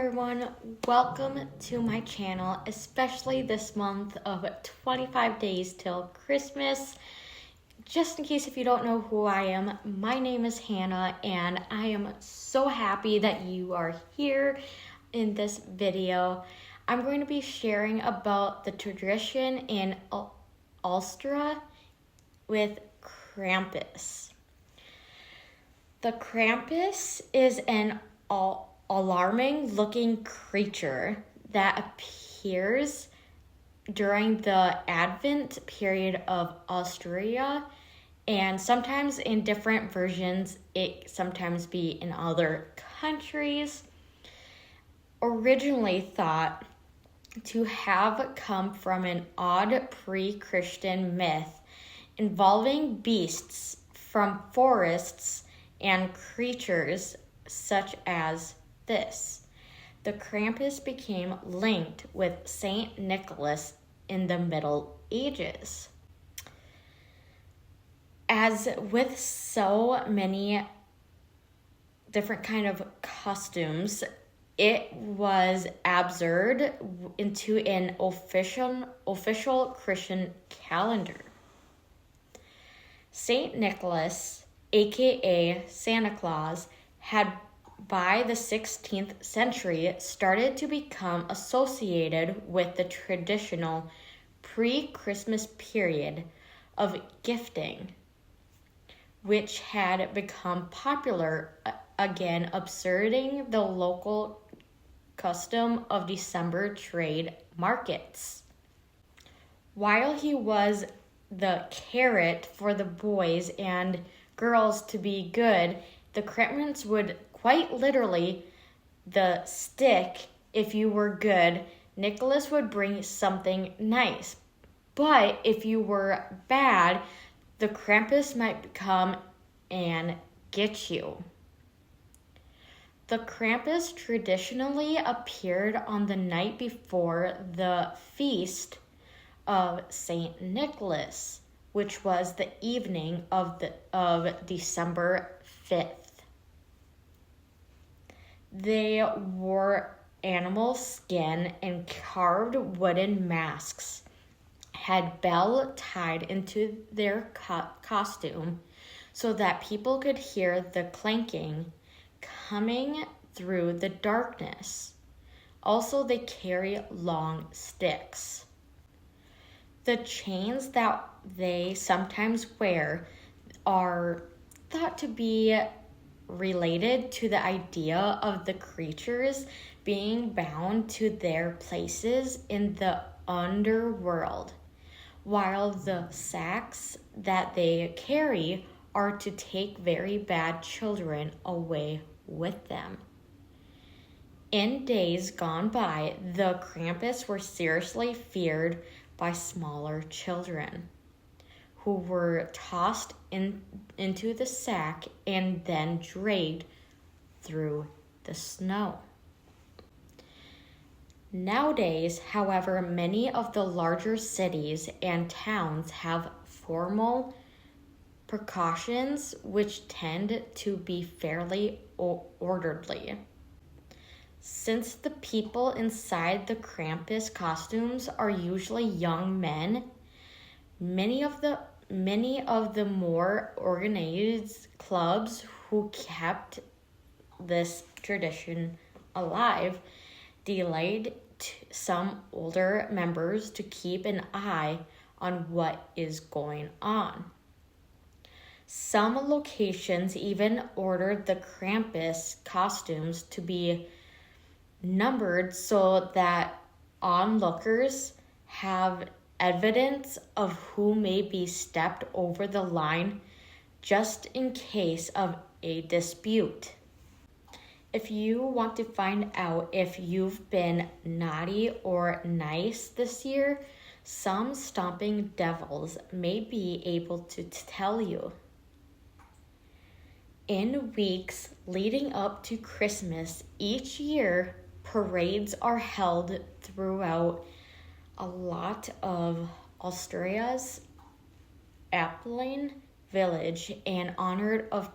everyone, welcome to my channel, especially this month of 25 days till Christmas. Just in case if you don't know who I am, my name is Hannah and I am so happy that you are here in this video. I'm going to be sharing about the tradition in Austria with Krampus. The Krampus is an alarming looking creature that appears during the Advent period of Austria, and sometimes in different versions, it sometimes be in other countries. Originally thought to have come from an odd pre-Christian myth involving beasts from forests and creatures such as this. The Krampus became linked with Saint Nicholas in the Middle Ages. As with so many different kind of costumes, it was absorbed into an official Christian calendar. Saint Nicholas, aka Santa Claus, had by the 16th century started to become associated with the traditional pre-Christmas period of gifting, which had become popular again, observing the local custom of December trade markets. While he was the carrot for the boys and girls to be good, the Krampus would quite literally the stick if you were good. Nicholas would bring something nice. But if you were bad, the Krampus might come and get you. The Krampus traditionally appeared on the night before the feast of Saint Nicholas, which was the evening of December 5th. They wore animal skin and carved wooden masks, had bell tied into their costume so that people could hear the clanking coming through the darkness. Also, they carry long sticks. The chains that they sometimes wear are thought to be related to the idea of the creatures being bound to their places in the underworld, while the sacks that they carry are to take very bad children away with them. In days gone by, the Krampus were seriously feared by smaller children, who were tossed into the sack and then dragged through the snow. Nowadays, however, many of the larger cities and towns have formal precautions which tend to be fairly orderly. Since the people inside the Krampus costumes are usually young men, many of the more organized clubs who kept this tradition alive delayed some older members to keep an eye on what is going on. Some locations even ordered the Krampus costumes to be numbered so that onlookers have evidence of who may be stepped over the line just in case of a dispute. If you want to find out if you've been naughty or nice this year, some stomping devils may be able to tell you. In weeks leading up to Christmas each year, parades are held throughout a lot of Austria's Alpine village in honor of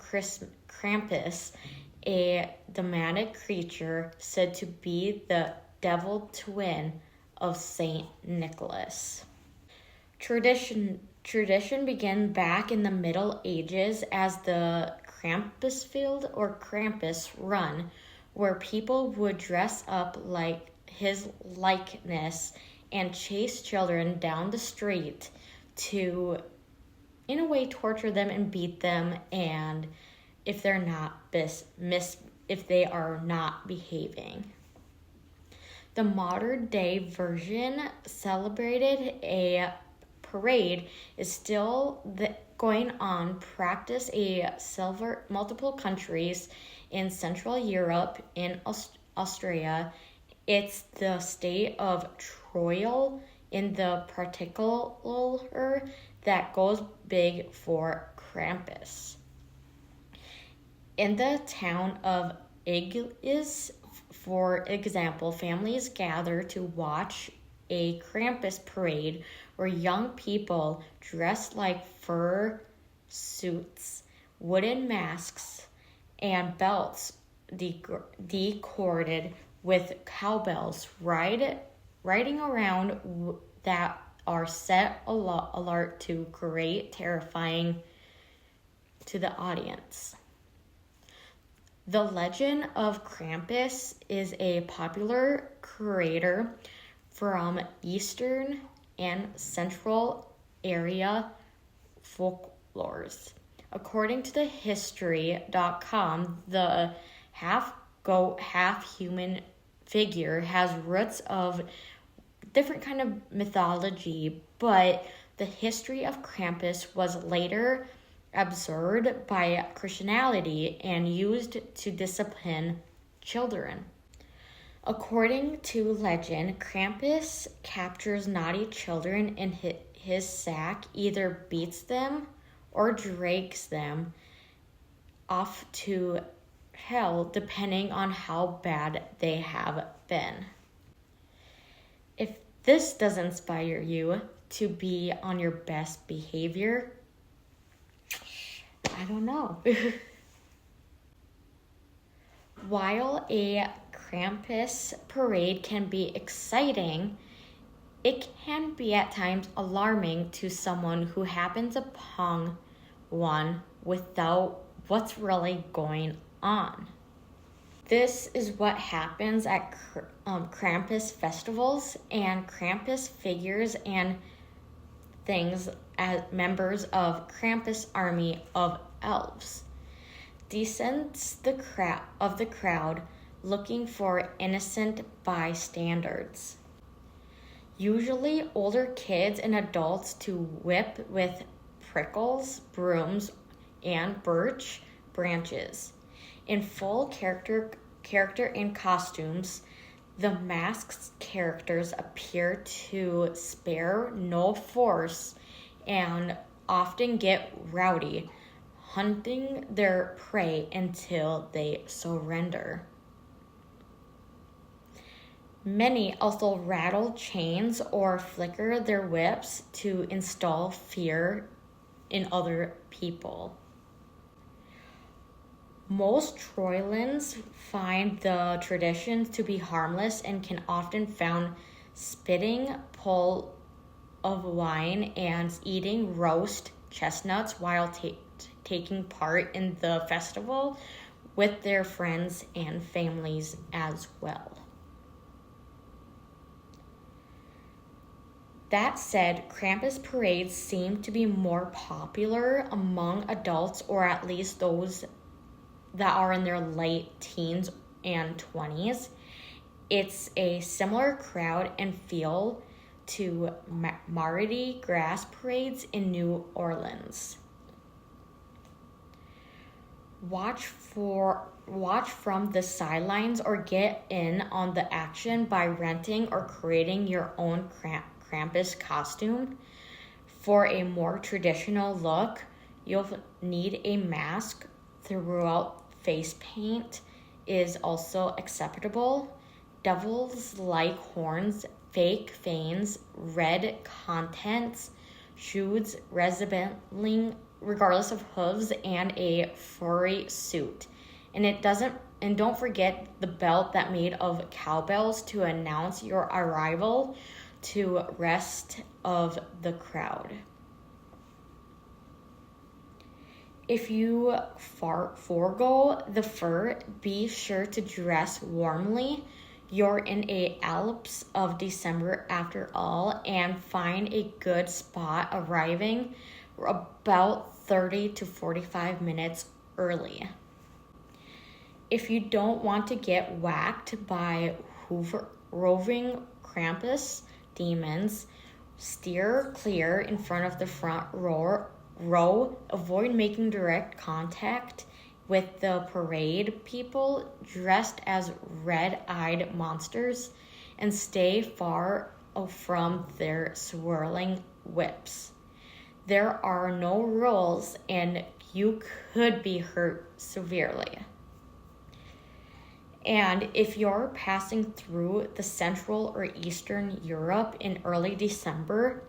Krampus a demonic creature said to be the devil twin of Saint Nicholas. Tradition began back in the Middle Ages as the Krampusfield or Krampus run, where people would dress up like his likeness and chase children down the street to, in a way, torture them and beat them, and if they're not if they are not behaving. The modern day version celebrated a parade is still going on. Practice a multiple countries in Central Europe, in Austria. It's the state of Troyal in the particular that goes big for Krampus. In the town of Iglis, for example, families gather to watch a Krampus parade where young people dressed like fur suits, wooden masks, and belts decorated with cowbells riding around that are set alert to great terrifying to the audience. The legend of Krampus is a popular creator from Eastern and Central area folklores. According to the history.com, the half-goat, half-human figure has roots of different kind of mythology, but the history of Krampus was later absorbed by Christianity and used to discipline children. According to legend, Krampus captures naughty children in his sack, either beats them or drags them off to hell, depending on how bad they have been. If this does inspire you to be on your best behavior, I don't know. While a Krampus parade can be exciting, it can be at times alarming to someone who happens upon one without what's really going on. This is what happens at Krampus festivals, and Krampus figures and things as members of Krampus army of elves descends the crowd looking for innocent bystanders, usually older kids and adults, to whip with prickles, brooms, and birch branches. In full character and costumes, the masked characters appear to spare no force and often get rowdy, hunting their prey until they surrender. Many also rattle chains or flicker their whips to instill fear in other people. Most Troyans find the traditions to be harmless and can often found spitting full of wine and eating roast chestnuts while taking part in the festival with their friends and families as well. That said, Krampus parades seem to be more popular among adults, or at least those that are in their late teens and 20s. It's a similar crowd and feel to Mardi Gras parades in New Orleans. Watch from the sidelines or get in on the action by renting or creating your own Krampus costume. For a more traditional look, you'll need a mask. Throughout face paint is also acceptable. Devils like horns, fake fangs, red contents, shoes resembling regardless of hooves, and a furry suit. And don't forget the belt that made of cowbells to announce your arrival to rest of the crowd. If you forego the fur, be sure to dress warmly. You're in the Alps of December after all, and find a good spot arriving about 30 to 45 minutes early. If you don't want to get whacked by roving Krampus demons, steer clear in front of the front row. Avoid making direct contact with the parade people dressed as red-eyed monsters, and stay far from their swirling whips. There are no rules, and you could be hurt severely. And if you're passing through the Central or Eastern Europe in early December,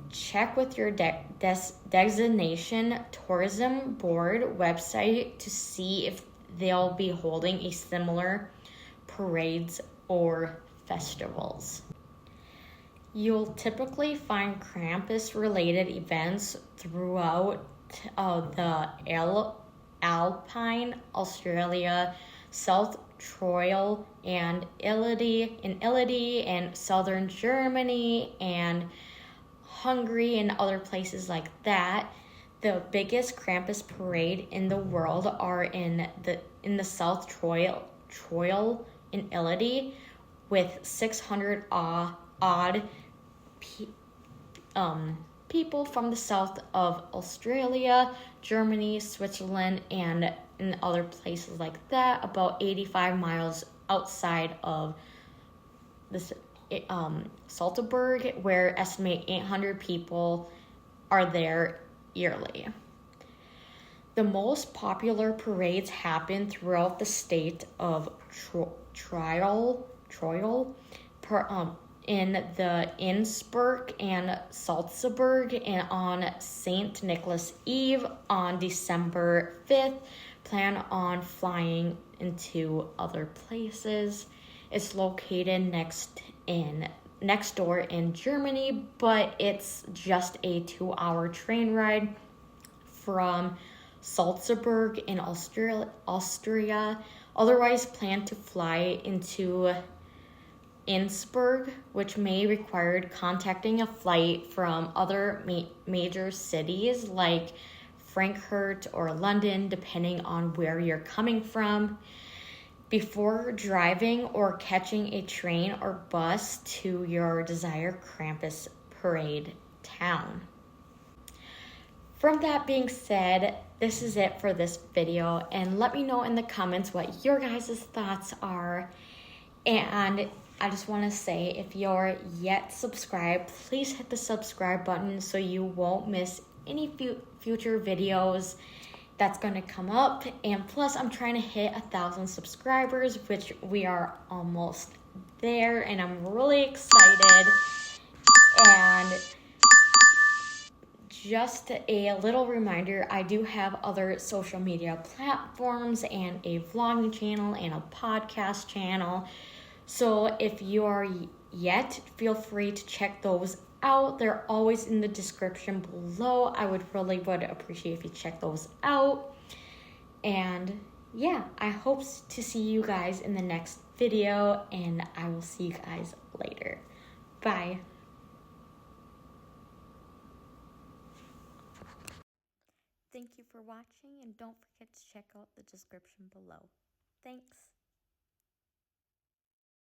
check with your destination tourism board website to see if they'll be holding a similar parades or festivals. You'll typically find Krampus-related events throughout the Alpine, Australia, South Tyrol, and Italy, and southern Germany, and Hungary, and other places like that. The biggest Krampus parade in the world are in the South Tyrol in Italy, with 600 odd people from the south of Australia, Germany, Switzerland, and in other places like that, about 85 miles outside of this Salzburg, where estimate 800 people are there yearly. The most popular parades happen throughout the state of Tyrol, in the Innsbruck and Salzburg, and on St. Nicholas Eve on December 5th. Plan on flying into other places. It's located next door in Germany, but it's just a 2-hour train ride from Salzburg in Austria. Otherwise, plan to fly into Innsbruck, which may require contacting a flight from other major cities like Frankfurt or London, depending on where you're coming from, before driving or catching a train or bus to your desired Krampus parade town. From that being said, this is it for this video, and let me know in the comments what your guys' thoughts are. And I just want to say, if you're yet subscribed, please hit the subscribe button so you won't miss any future videos that's going to come up. And plus, I'm trying to hit 1,000 subscribers, which we are almost there, and I'm really excited. And just a little reminder, I do have other social media platforms and a vlogging channel and a podcast channel. So if you're yet, feel free to check those out. They're always in the description below. I would appreciate if you check those out. And yeah, I hope to see you guys in the next video, and I will see you guys later. Bye. Thank you for watching, and don't forget to check out the description below. Thanks.